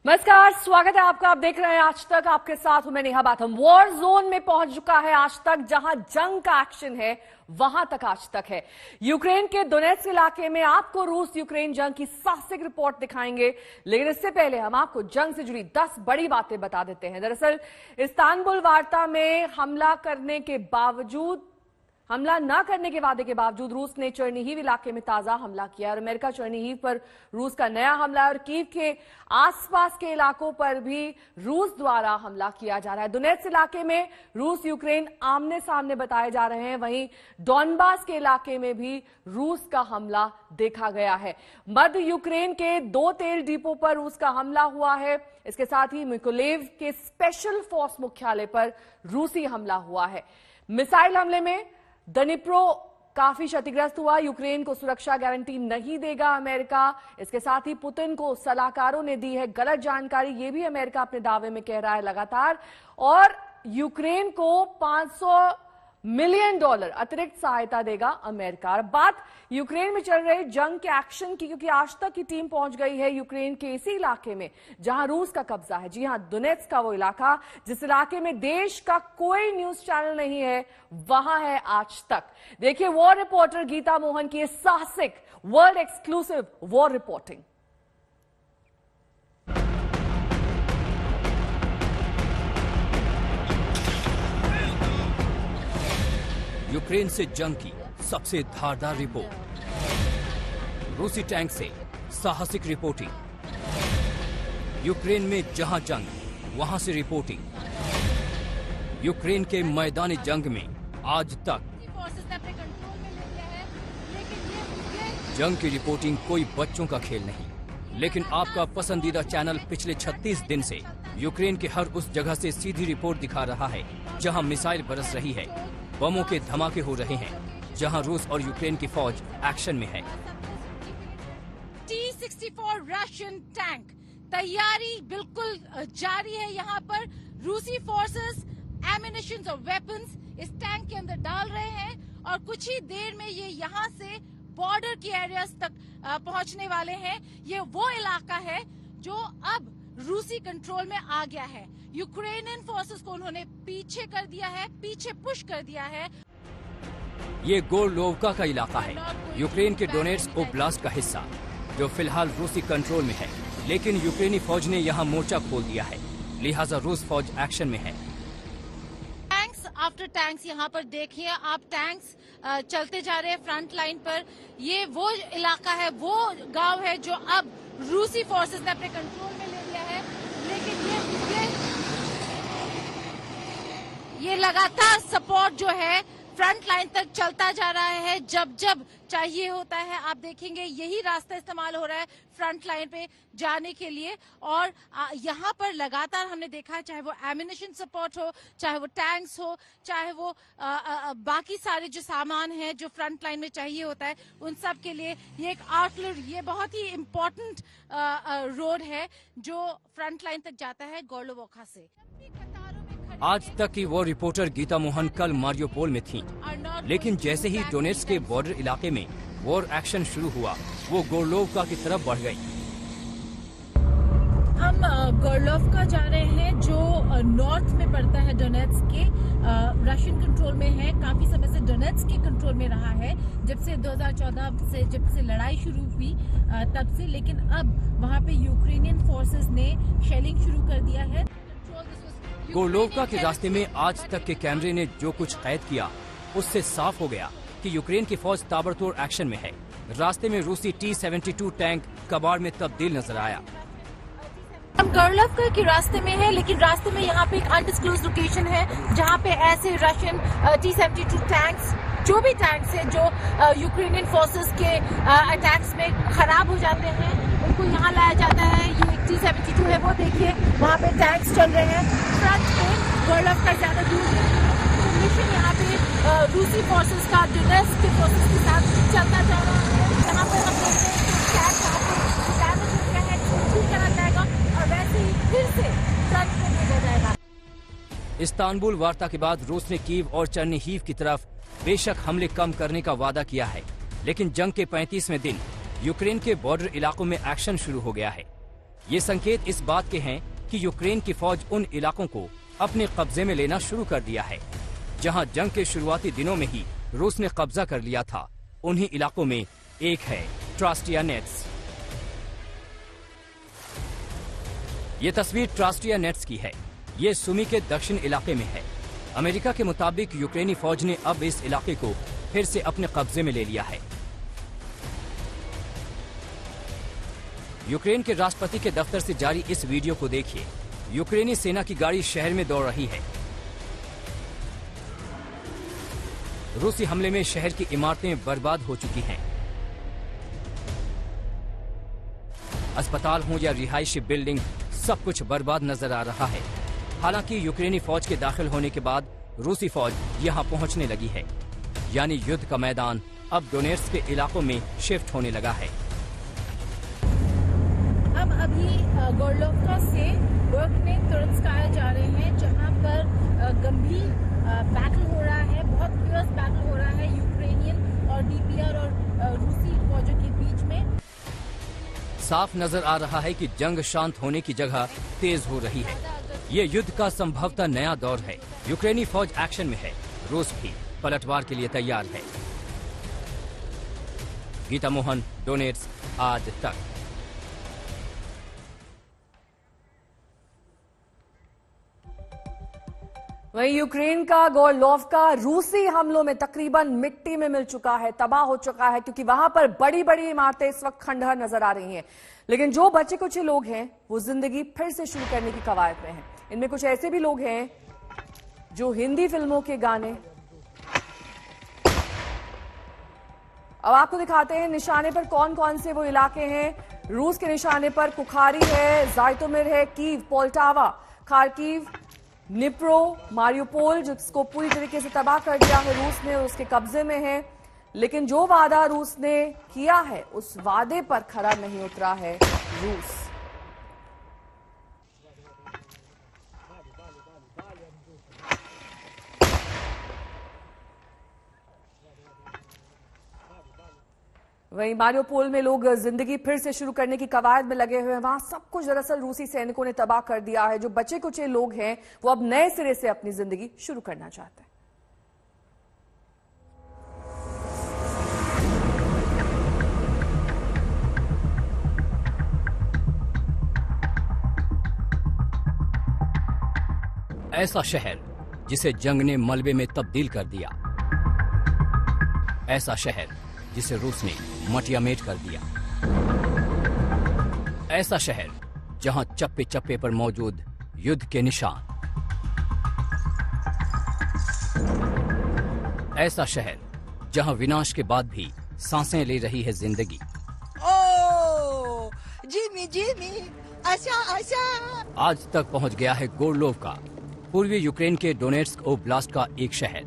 नमस्कार, स्वागत है आपका। आप देख रहे हैं आज तक। आपके साथ हूं मैं नेहा बाथम। वॉर जोन में पहुंच चुका है आज तक। जहां जंग का एक्शन है वहां तक आज तक है। यूक्रेन के दोनेत्स्क इलाके में आपको रूस यूक्रेन जंग की साहसिक रिपोर्ट दिखाएंगे, लेकिन इससे पहले हम आपको जंग से जुड़ी 10 बड़ी बातें बता देते हैं। दरअसल इस्तांबुल वार्ता में हमला न करने के वादे के बावजूद रूस ने चर्निहिव इलाके में ताजा हमला किया और अमेरिका चर्निहिव पर रूस का नया हमला और कीव के आसपास के इलाकों पर भी रूस द्वारा हमला किया जा रहा है। दोनेत्स्क इलाके में रूस यूक्रेन आमने सामने बताए जा रहे हैं, वहीं डॉनबास के इलाके में भी रूस का हमला देखा गया है। मध्य यूक्रेन के 2 तेल डिपो पर रूस का हमला हुआ है। इसके साथ ही मिकोलेव के स्पेशल फोर्स मुख्यालय पर रूसी हमला हुआ है। मिसाइल हमले में दनिप्रो काफी क्षतिग्रस्त हुआ। यूक्रेन को सुरक्षा गारंटी नहीं देगा अमेरिका। इसके साथ ही पुतिन को सलाहकारों ने दी है गलत जानकारी, यह भी अमेरिका अपने दावे में कह रहा है लगातार। और यूक्रेन को $500 मिलियन अतिरिक्त सहायता देगा अमेरिका। अब बात यूक्रेन में चल रहे जंग के एक्शन की, क्योंकि आज तक की टीम पहुंच गई है यूक्रेन के इसी इलाके में जहां रूस का कब्जा है। जी हां, दोनेत्स्क का वो इलाका जिस इलाके में देश का कोई न्यूज चैनल नहीं है, वहां है आज तक। देखिए वॉर रिपोर्टर गीता मोहन की साहसिक world exclusive war reporting. Ukraine से जंग की सबसे धारदार रिपोर्ट, रूसी टैंक से साहसिक रिपोर्टिंग, यूक्रेन में जहां जंग वहां से रिपोर्टिंग, यूक्रेन के मैदानी जंग में आज तक जंग की रिपोर्टिंग कोई बच्चों का खेल नहीं, लेकिन आपका पसंदीदा चैनल पिछले 36 दिन से यूक्रेन के हर उस जगह से सीधी रिपोर्ट दिखा रहा है जहां मिसाइल बरस रही है, बमों के धमाके हो रहे हैं, जहां रूस और यूक्रेन की फौज एक्शन में है। T-64 रशियन टैंक तैयारी बिल्कुल जारी है। यहाँ पर रूसी फोर्सेस एमिनिशंस और वेपन्स इस टैंक के अंदर डाल रहे हैं और कुछ ही देर में ये यहाँ से बॉर्डर के एरियाज तक पहुंचने वाले हैं। ये वो इलाका है जो अब रूसी कंट्रोल में आ गया है। यूक्रेनियन फोर्सेस को उन्होंने पीछे कर दिया है, पीछे पुश कर दिया है। ये गोरलोवका का इलाका है, यूक्रेन के डोनेट्स्क ओब्लास्ट का हिस्सा, जो फिलहाल रूसी कंट्रोल में है, लेकिन यूक्रेनी फौज ने यहाँ मोर्चा खोल दिया है, लिहाजा रूस फौज एक्शन में है। टैंक्स आफ्टर टैंक्स यहाँ पर देखिए आप, टैंक्स चलते जा रहे हैं फ्रंट लाइन पर। ये वो इलाका है, वो गांव है जो अब रूसी फोर्सेस ने अपने कंट्रोल में ले लिया है। लेकिन ये लगातार सपोर्ट जो है फ्रंट लाइन तक चलता जा रहा है। जब जब चाहिए होता है आप देखेंगे यही रास्ता इस्तेमाल हो रहा है फ्रंट लाइन पे जाने के लिए। और यहाँ पर लगातार हमने देखा है, चाहे वो एमिनिशन सपोर्ट हो, चाहे वो टैंक्स हो, चाहे वो बाकी सारे जो सामान है जो फ्रंट लाइन में चाहिए होता है, उन सब के लिए ये एक आउटलेट, ये बहुत ही इम्पोर्टेंट रोड है जो फ्रंट लाइन तक जाता है गोरलोवका से। आज तक की वो रिपोर्टर गीता मोहन कल मारियोपोल में थीं, लेकिन जैसे ही डोनेट्स्क के बॉर्डर इलाके में वॉर एक्शन शुरू हुआ, वो गोरलोवका की तरफ बढ़ गई। हम गोरलोवका जा रहे हैं जो नॉर्थ में पड़ता है डोनेट्स्क के, रशियन कंट्रोल में है। काफी समय से डोनेट्स्क के कंट्रोल में रहा है, जब से 2014 से जब से लड़ाई शुरू हुई तब से। लेकिन अब वहाँ पे यूक्रेनियन फोर्सेस ने शेलिंग शुरू कर दिया है। गोरलोवका के रास्ते में आज तक के कैमरे ने जो कुछ कैद किया, उससे साफ हो गया कि यूक्रेन की फौज ताबड़तोड़ एक्शन में है। रास्ते में रूसी T-72 टैंक कबाड़ में तब्दील नजर आया। हम गोरलोवका के रास्ते में है, लेकिन रास्ते में यहाँ पे एक अनडिस्क्लोज्ड लोकेशन है जहाँ पे ऐसे रशियन T-72 टैंक्स, जो भी टैंक्स है जो यूक्रेनियन फोर्सेस के अटैक्स में खराब हो जाते हैं, उनको यहाँ लाया जाता है। ये T-72 है, वो देखिए वहाँ पे टैंक्स चल रहे हैं फ्रंट पे। गोरलोवका ज्यादा दूर है, तो मिशन यहाँ पे रूसी फोर्सेस का डोनेट्स्क के फोर्सेस के साथ चलता जा रहा है। यहाँ पर हम देखते हैं कि टैंक करा जाएगा और वैसे ही फिर से फ्रंट पे भेजा जाएगा। इस्तांबुल वार्ता के बाद रूस ने कीव और चर्निहिव की तरफ बेशक हमले कम करने का वादा किया है, लेकिन जंग के 35वें दिन यूक्रेन के बॉर्डर इलाकों में एक्शन शुरू हो गया है। ये संकेत इस बात के हैं कि यूक्रेन की फौज उन इलाकों को अपने कब्जे में लेना शुरू कर दिया है जहां जंग के शुरुआती दिनों में ही रूस ने कब्जा कर लिया था। उन्हीं इलाकों में एक है ट्रास्टियानेट्स। ये तस्वीर ट्रास्टियानेट्स की है। ये सुमी के दक्षिण इलाके में है। अमेरिका के मुताबिक यूक्रेनी फौज ने अब इस इलाके को फिर से अपने कब्जे में ले लिया है। यूक्रेन के राष्ट्रपति के दफ्तर से जारी इस वीडियो को देखिए। यूक्रेनी सेना की गाड़ी शहर में दौड़ रही है। रूसी हमले में शहर की इमारतें बर्बाद हो चुकी हैं। अस्पताल हो या रिहायशी बिल्डिंग, सब कुछ बर्बाद नजर आ रहा है। हालांकि यूक्रेनी फौज के दाखिल होने के बाद रूसी फौज यहां पहुंचने लगी है, यानी युद्ध का मैदान अब डोनेट्स्क के इलाकों में शिफ्ट होने लगा है। हम अभी गोरलोवका से वर्कनेतुर्स्काया जा रहे हैं, जहां पर गंभीर बैटल हो रहा है, बहुत फियर्स बैटल हो रहा है यूक्रेनियन और डीपीआर और रूसी फौजों के बीच में। साफ नजर आ रहा है कि जंग शांत होने की जगह तेज हो रही है। ये युद्ध का संभवतः नया दौर है। यूक्रेनी फौज एक्शन में है, रूस भी पलटवार के लिए तैयार है। गीता मोहन, डोनेट्स्क आज तक। वहीं यूक्रेन का गोरलोवका रूसी हमलों में तकरीबन मिट्टी में मिल चुका है, तबाह हो चुका है, क्योंकि वहां पर बड़ी बड़ी इमारतें इस वक्त खंडहर नजर आ रही हैं। लेकिन जो बचे कुछ लोग हैं वो जिंदगी फिर से शुरू करने की कवायद में हैं। इनमें कुछ ऐसे भी लोग हैं जो हिंदी फिल्मों के गाने, अब आपको दिखाते हैं निशाने पर कौन कौन से वो इलाके हैं। रूस के निशाने पर कुखारी है, जाइटोमिर है, Kyiv, Poltava, Kharkiv, Dnipro, Mariupol, जिसको पूरी तरीके से तबाह कर दिया है रूस ने, उसके कब्जे में है। लेकिन जो वादा रूस ने किया है उस वादे पर खरा नहीं उतरा है रूस। वहीं मारियोपोल में लोग जिंदगी फिर से शुरू करने की कवायद में लगे हुए हैं। वहां सब कुछ दरअसल रूसी सैनिकों ने तबाह कर दिया है। जो बचे कुचे लोग हैं वो अब नए सिरे से अपनी जिंदगी शुरू करना चाहते हैं। ऐसा शहर जिसे जंग ने मलबे में तब्दील कर दिया, ऐसा शहर जिसे रूस ने मटियामेट कर दिया, ऐसा शहर जहां चप्पे चप्पे पर मौजूद युद्ध के निशान, ऐसा शहर जहां विनाश के बाद भी सांसें ले रही है जिंदगी। ओ जिमी जिमी आशा आशा। आज तक पहुंच गया है गोरलोवका, पूर्वी यूक्रेन के डोनेट्स्क ओब्लास्ट का एक शहर।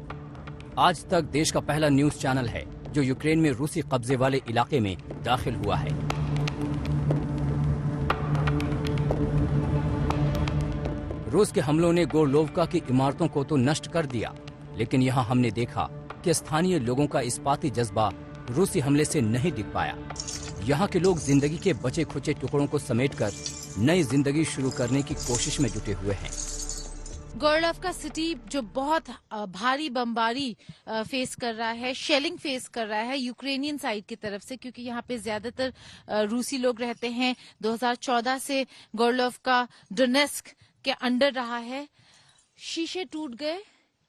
आज तक देश का पहला न्यूज चैनल है जो यूक्रेन में रूसी कब्जे वाले इलाके में दाखिल हुआ है। रूस के हमलों ने गोरलोवका की इमारतों को तो नष्ट कर दिया, लेकिन यहां हमने देखा कि स्थानीय लोगों का इस्पाती जज्बा रूसी हमले से नहीं दिख पाया। यहां के लोग जिंदगी के बचे खुचे टुकड़ों को समेटकर नई जिंदगी शुरू करने की कोशिश में जुटे हुए हैं। गोरलोवका सिटी जो बहुत भारी बमबारी फेस कर रहा है, शेलिंग फेस कर रहा है यूक्रेनियन साइड की तरफ से, क्योंकि यहाँ पे ज्यादातर रूसी लोग रहते हैं। 2014 से गोरलोवका डोनेट्स्क के अंडर रहा है। शीशे टूट गए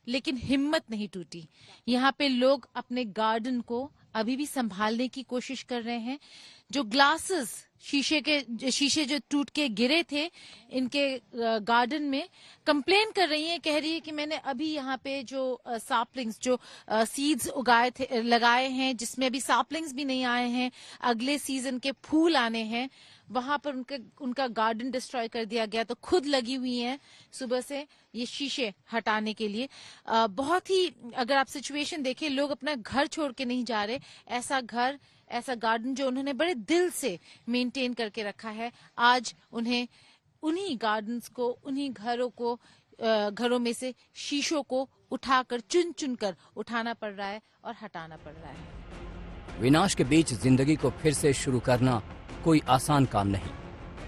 लेकिन हिम्मत नहीं टूटी। यहाँ पे लोग अपने गार्डन को अभी भी संभालने की कोशिश कर रहे हैं। जो ग्लासेस शीशे जो टूट के गिरे थे इनके गार्डन में, कंप्लेन कर रही है, कह रही है कि मैंने अभी यहाँ पे जो सापलिंग्स जो सीड्स लगाए हैं, जिसमें अभी सापलिंग्स भी नहीं आए हैं, अगले सीजन के फूल आने हैं, वहां पर उनका गार्डन डिस्ट्रॉय कर दिया गया। तो खुद लगी हुई हैं सुबह से ये शीशे हटाने के लिए। बहुत ही, अगर आप सिचुएशन देखें, लोग अपना घर छोड़ के नहीं जा रहे। ऐसा घर, ऐसा गार्डन जो उन्होंने बड़े दिल से मेंटेन करके रखा है, आज उन्हें उन्हीं गार्डन्स को, उन्हीं घरों में से शीशों को उठाकर चुन चुन कर उठाना पड़ रहा है और हटाना पड़ रहा है। विनाश के बीच जिंदगी को फिर से शुरू करना कोई आसान काम नहीं।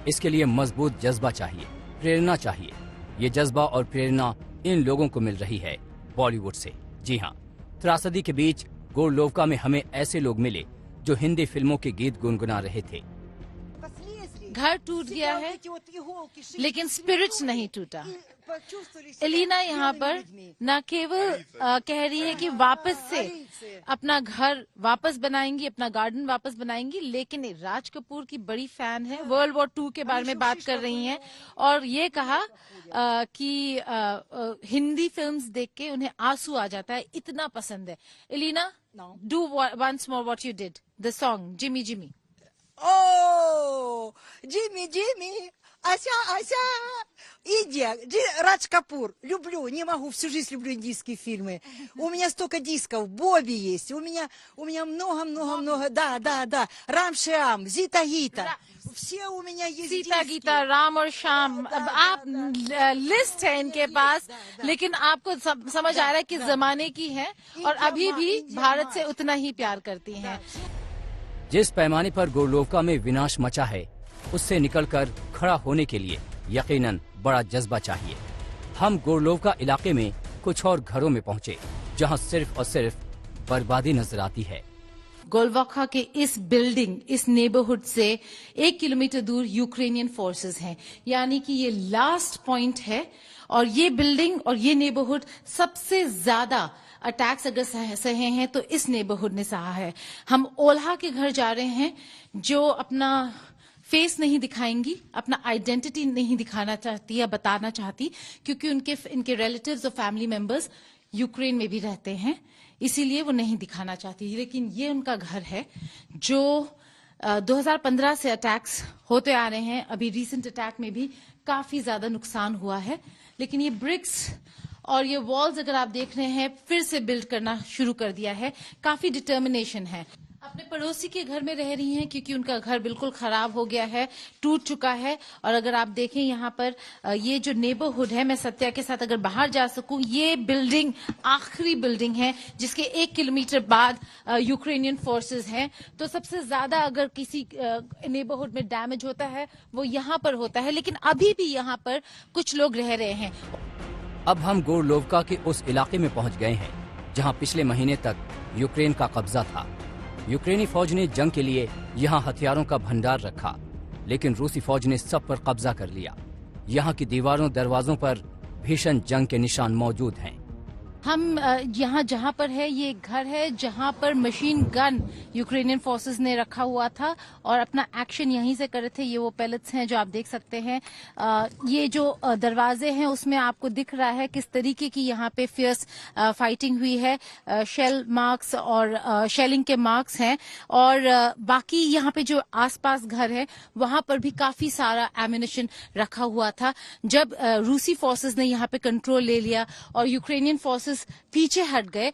इसके लिए मजबूत जज्बा चाहिए, प्रेरणा चाहिए। ये जज्बा और प्रेरणा इन लोगों को मिल रही है बॉलीवुड से। जी हाँ, त्रासदी के बीच गोरलोवका में हमें ऐसे लोग मिले जो हिंदी फिल्मों के गीत गुनगुना रहे थे। घर टूट गया है लेकिन स्पिरिट्स नहीं टूटा। एलिना यहाँ पर न केवल कह रही है कि वापस से अपना घर वापस बनाएंगी, अपना गार्डन वापस बनाएंगी, लेकिन राज कपूर की बड़ी फैन है, वर्ल्ड वॉर 2 के बारे में बात कर रही हैं और ये कहा कि हिंदी फिल्म्स देख के उन्हें आंसू आ जाता है, इतना पसंद है। Elina, do once more what you did, the song Jimmy Jimmy. О, Джимми, Джимми, Ася. Иди, Радж Капур, люблю, не могу, всю жизнь люблю индийские фильмы. У меня столько дисков, Бобби есть, у меня много, да, Рам Шиам, Зита Гита, все у меня есть Sita диски. Gita, Ram और श्याम, अब आप लिस्ट है इनके पास, लेकिन आपको समझ आ रहा है कि जमाने की है और अभी भी भारत से उतना ही प्यार करती हैं। जिस पैमाने पर गोरलोवका में विनाश मचा है, उससे निकलकर खड़ा होने के लिए यकीनन बड़ा जज्बा चाहिए। हम गोरलोवका इलाके में कुछ और घरों में पहुंचे जहां सिर्फ और सिर्फ बर्बादी नजर आती है। गोरलोवका के इस बिल्डिंग, इस नेबरहुड से 1 किलोमीटर दूर यूक्रेनियन फोर्सेस हैं, यानी कि ये लास्ट पॉइंट है और ये बिल्डिंग और ये नेबरहुड सबसे ज्यादा अटैक्स अगर सहे हैं तो इस नेबरहुड ने सहा है। हम ओल्हा के घर जा रहे हैं जो अपना फेस नहीं दिखाएंगी, अपना आइडेंटिटी नहीं दिखाना चाहती या बताना चाहती, क्योंकि इनके रिलेटिव्स और फैमिली मेंबर्स यूक्रेन में भी रहते हैं, इसीलिए वो नहीं दिखाना चाहती। लेकिन ये उनका घर है जो 2015 से अटैक्स होते आ रहे हैं। अभी रिसेंट अटैक में भी काफी ज्यादा नुकसान हुआ है, लेकिन ये ब्रिक्स और ये वॉल्स अगर आप देख रहे हैं फिर से बिल्ड करना शुरू कर दिया है। काफी डिटर्मिनेशन है। अपने पड़ोसी के घर में रह रही हैं क्योंकि उनका घर बिल्कुल खराब हो गया है, टूट चुका है। और अगर आप देखें यहाँ पर ये जो नेबरहुड है, मैं सत्या के साथ अगर बाहर जा सकूं, ये बिल्डिंग आखिरी बिल्डिंग है जिसके 1 किलोमीटर बाद यूक्रेनियन फोर्सेस हैं। तो सबसे ज्यादा अगर किसी नेबरहुड में डैमेज होता है वो यहाँ पर होता है, लेकिन अभी भी यहाँ पर कुछ लोग रह रहे हैं। अब हम गोरलोवका के उस इलाके में पहुंच गए हैं जहां पिछले महीने तक यूक्रेन का कब्जा था। यूक्रेनी फौज ने जंग के लिए यहां हथियारों का भंडार रखा, लेकिन रूसी फौज ने सब पर कब्जा कर लिया। यहां की दीवारों दरवाजों पर भीषण जंग के निशान मौजूद हैं। हम यहाँ जहाँ पर है, ये एक घर है जहाँ पर मशीन गन यूक्रेनियन फोर्सेस ने रखा हुआ था और अपना एक्शन यहीं से कर रहे थे। ये वो पैलेट्स हैं जो आप देख सकते हैं। ये जो दरवाजे हैं उसमें आपको दिख रहा है किस तरीके की यहाँ पे फियर्स फाइटिंग हुई है। शेल मार्क्स और शेलिंग के मार्क्स हैं और बाकी यहाँ पे जो आसपास घर है वहां पर भी काफी सारा एम्यूनिशन रखा हुआ था। जब रूसी फोर्सेस ने यहाँ पे कंट्रोल ले लिया और यूक्रेनियन फोर्सेस पीछे हट गए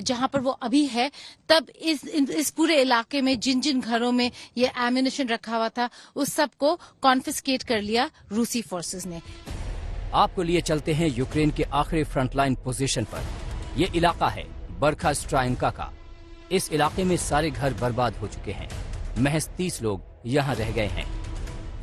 जहां पर वो अभी है, तब इस पूरे इलाके में जिन जिन घरों में ये एम्यूनिशन रखा हुआ था उस सब को कॉन्फिस्केट कर लिया रूसी फोर्सेस ने। आपको लिए चलते हैं यूक्रेन के आखिरी फ्रंटलाइन पोजीशन पर। ये इलाका है बरखा स्ट्राइंका का। इस इलाके में सारे घर बर्बाद हो चुके हैं। महज 30 लोग यहाँ रह गए हैं।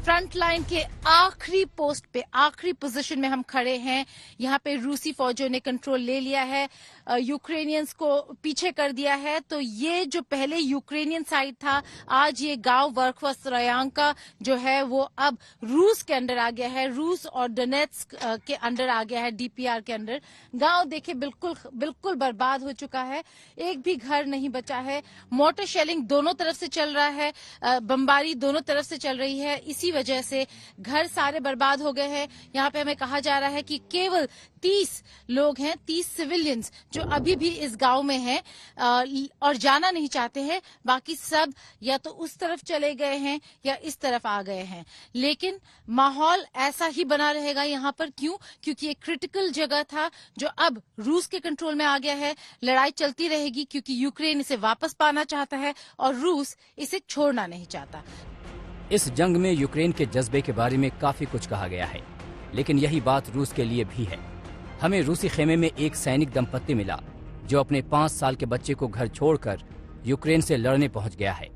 फ्रंट लाइन के आखिरी पोस्ट पे, आखिरी पोजीशन में हम खड़े हैं। यहाँ पे रूसी फौजों ने कंट्रोल ले लिया है, यूक्रेनियंस को पीछे कर दिया है। तो ये जो पहले यूक्रेनियन साइड था, आज ये गांव वर्खवा स्ट्राइंका जो है वो अब रूस के अंडर आ गया है। रूस और डोनेट्स्क के अंडर आ गया है, डीपीआर के अंडर। गांव देखिए बिल्कुल बर्बाद हो चुका है, एक भी घर नहीं बचा है। मोर्टर शेलिंग दोनों तरफ से चल रहा है, बमबारी दोनों तरफ से चल रही है। इसी वजह से घर सारे बर्बाद हो गए हैं। यहाँ पे हमें कहा जा रहा है कि केवल 30 लोग हैं, 30 सिविलियंस जो अभी भी इस गांव में हैं और जाना नहीं चाहते हैं। बाकी सब या तो उस तरफ चले गए हैं या इस तरफ आ गए हैं। लेकिन माहौल ऐसा ही बना रहेगा यहाँ पर। क्यों? क्योंकि ये क्रिटिकल जगह था जो अब रूस के कंट्रोल में आ गया है। लड़ाई चलती रहेगी क्योंकि यूक्रेन इसे वापस पाना चाहता है और रूस इसे छोड़ना नहीं चाहता। इस जंग में यूक्रेन के जज्बे के बारे में काफी कुछ कहा गया है, लेकिन यही बात रूस के लिए भी है। हमें रूसी खेमे में एक सैनिक दंपत्ति मिला जो अपने 5 साल के बच्चे को घर छोड़कर यूक्रेन से लड़ने पहुंच गया है।